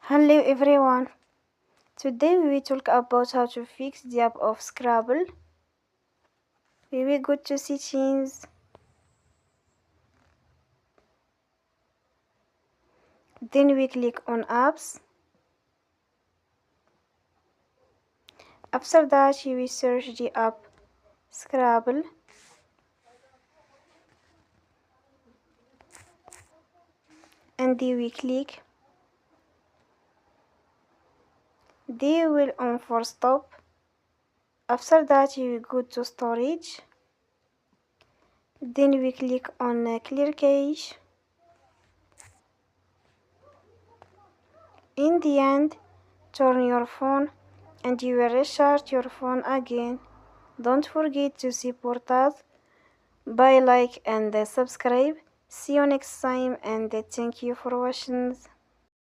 Hello everyone. Today we will talk about how to fix the app of Scrabble. We will go to settings. Then we click on apps. After that you will search the app Scrabble. And then we click. Then we will on for stop. After that you will go to storage. Then we click on clear cache. In the end, turn your phone and you will restart your phone again. Don't forget to support us by like and subscribe. See you next time and thank you for watching.